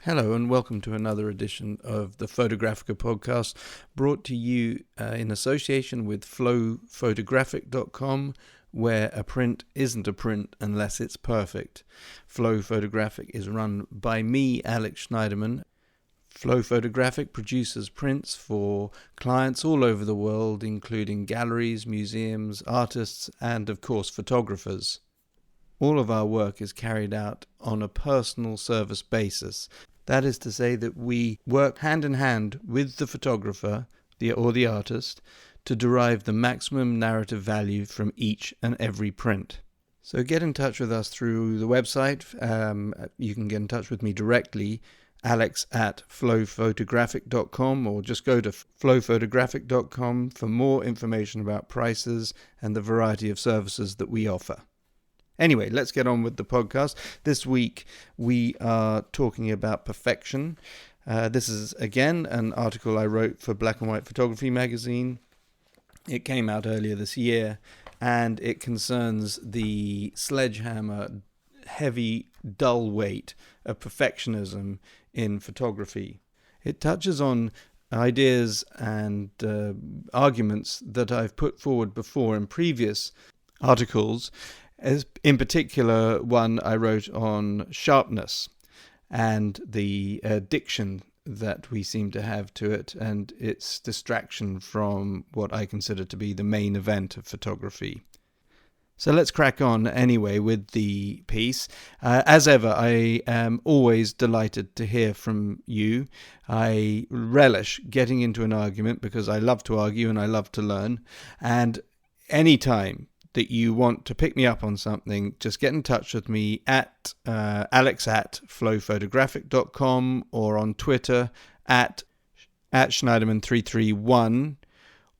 Hello and welcome to another edition of the Photographica Podcast, brought to you in association with flowphotographic.com, where a print isn't a print unless it's perfect. Flow Photographic is run by me, Alex Schneiderman. Flow Photographic produces prints for clients all over the world, including galleries, museums, artists, and of course photographers. All of our work is carried out on a personal service basis. That is to say that we work hand in hand with the photographer or the artist to derive the maximum narrative value from each and every print. So get in touch with us through the website. You can get in touch with me directly, alex@flowphotographic.com, or just go to flowphotographic.com for more information about prices and the variety of services that we offer. Anyway, let's get on with the podcast. This week we are talking about perfection. This is, again, an article I wrote for Black+White Photography Magazine. It came out earlier this year, and it concerns the sledgehammer, heavy, dull weight of perfectionism in photography. It touches on ideas and arguments that I've put forward before in previous articles. As in particular, one I wrote on sharpness and the addiction that we seem to have to it and its distraction from what I consider to be the main event of photography. So let's crack on anyway with the piece. As ever, I am always delighted to hear from you. I relish getting into an argument because I love to argue and I love to learn. And anytime that you want to pick me up on something, just get in touch with me at alex@flowphotographic.com or on Twitter at Schneiderman331,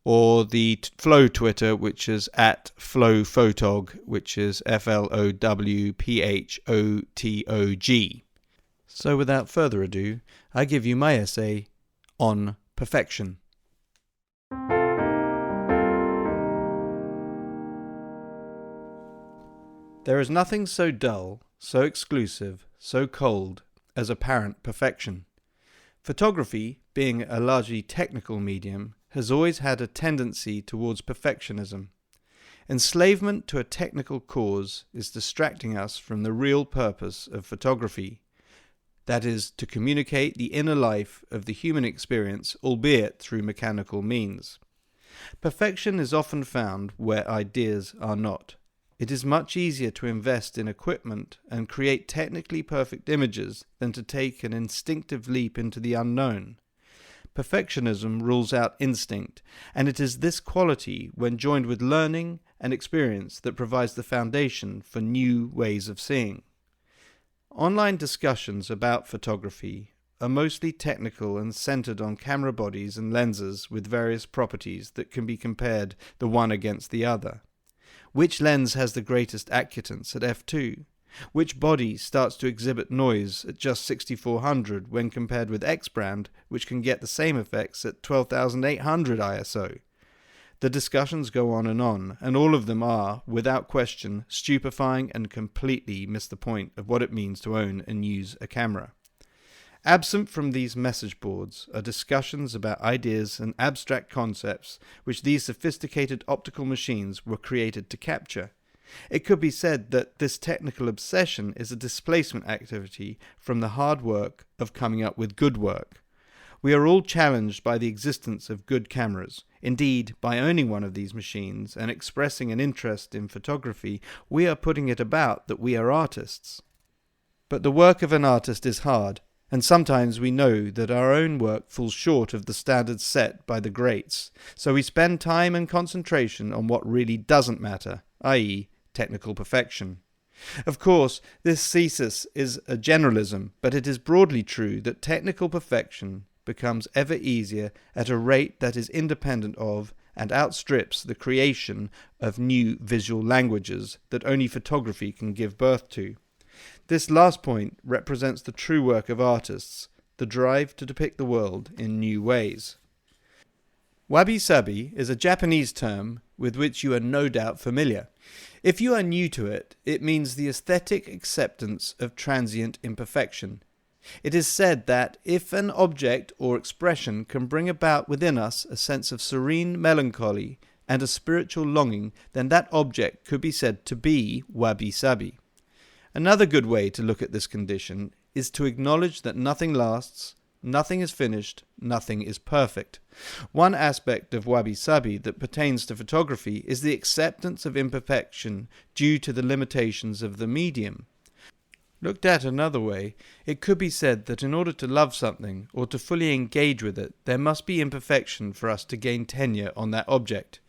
or the Flow Twitter, which is at flowphotog, which is FLOWPHOTOG. So without further ado, I give you my essay on perfection. There is nothing so dull, so exclusive, so cold as apparent perfection. Photography, being a largely technical medium, has always had a tendency towards perfectionism. Enslavement to a technical cause is distracting us from the real purpose of photography. That is, to communicate the inner life of the human experience, albeit through mechanical means. Perfection is often found where ideas are not. It is much easier to invest in equipment and create technically perfect images than to take an instinctive leap into the unknown. Perfectionism rules out instinct, and it is this quality, when joined with learning and experience, that provides the foundation for new ways of seeing. Online discussions about photography are mostly technical and centered on camera bodies and lenses with various properties that can be compared the one against the other. Which lens has the greatest acutance at f2? Which body starts to exhibit noise at just 6400 when compared with X brand, which can get the same effects at 12800 ISO? The discussions go on, and all of them are, without question, stupefying and completely miss the point of what it means to own and use a camera. Absent from these message boards are discussions about ideas and abstract concepts which these sophisticated optical machines were created to capture. It could be said that this technical obsession is a displacement activity from the hard work of coming up with good work. We are all challenged by the existence of good cameras. Indeed, by owning one of these machines and expressing an interest in photography, we are putting it about that we are artists. But the work of an artist is hard, and sometimes we know that our own work falls short of the standards set by the greats, so we spend time and concentration on what really doesn't matter, i.e., technical perfection. Of course, this thesis is a generalism, but it is broadly true that technical perfection becomes ever easier at a rate that is independent of and outstrips the creation of new visual languages that only photography can give birth to. This last point represents the true work of artists, the drive to depict the world in new ways. Wabi-sabi is a Japanese term with which you are no doubt familiar. If you are new to it, it means the aesthetic acceptance of transient imperfection. It is said that if an object or expression can bring about within us a sense of serene melancholy and a spiritual longing, then that object could be said to be wabi-sabi. Another good way to look at this condition is to acknowledge that nothing lasts, nothing is finished, nothing is perfect. One aspect of wabi-sabi that pertains to photography is the acceptance of imperfection due to the limitations of the medium. Looked at another way, it could be said that in order to love something or to fully engage with it, there must be imperfection for us to gain tenure on that object.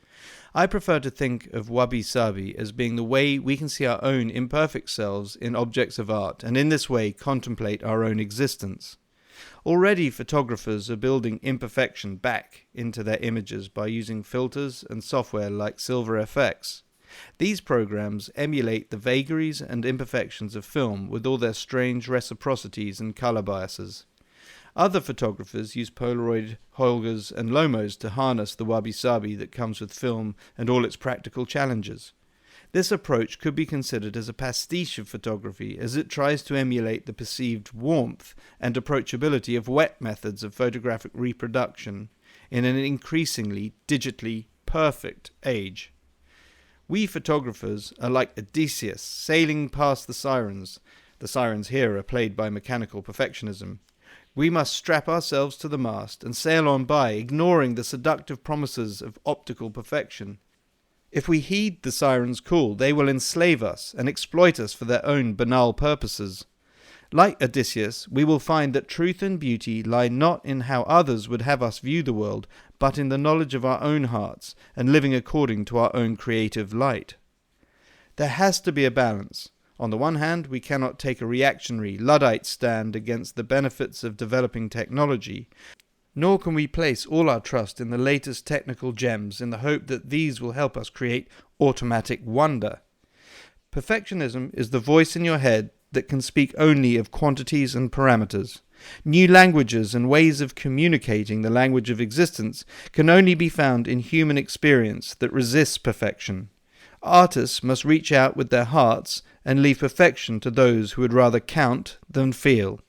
I prefer to think of wabi-sabi as being the way we can see our own imperfect selves in objects of art, and in this way contemplate our own existence. Already photographers are building imperfection back into their images by using filters and software like Silver FX. These programs emulate the vagaries and imperfections of film with all their strange reciprocities and color biases. Other photographers use Polaroid, Holgers and Lomos to harness the wabi-sabi that comes with film and all its practical challenges. This approach could be considered as a pastiche of photography, as it tries to emulate the perceived warmth and approachability of wet methods of photographic reproduction in an increasingly digitally perfect age. We photographers are like Odysseus sailing past the sirens. The sirens here are played by mechanical perfectionism. We must strap ourselves to the mast and sail on by, ignoring the seductive promises of optical perfection. If we heed the sirens' call, they will enslave us and exploit us for their own banal purposes. Like Odysseus, we will find that truth and beauty lie not in how others would have us view the world, but in the knowledge of our own hearts and living according to our own creative light. There has to be a balance. On the one hand, we cannot take a reactionary, Luddite stand against the benefits of developing technology, nor can we place all our trust in the latest technical gems in the hope that these will help us create automatic wonder. Perfectionism is the voice in your head that can speak only of quantities and parameters. New languages and ways of communicating the language of existence can only be found in human experience that resists perfection. Artists must reach out with their hearts and leave perfection to those who would rather count than feel.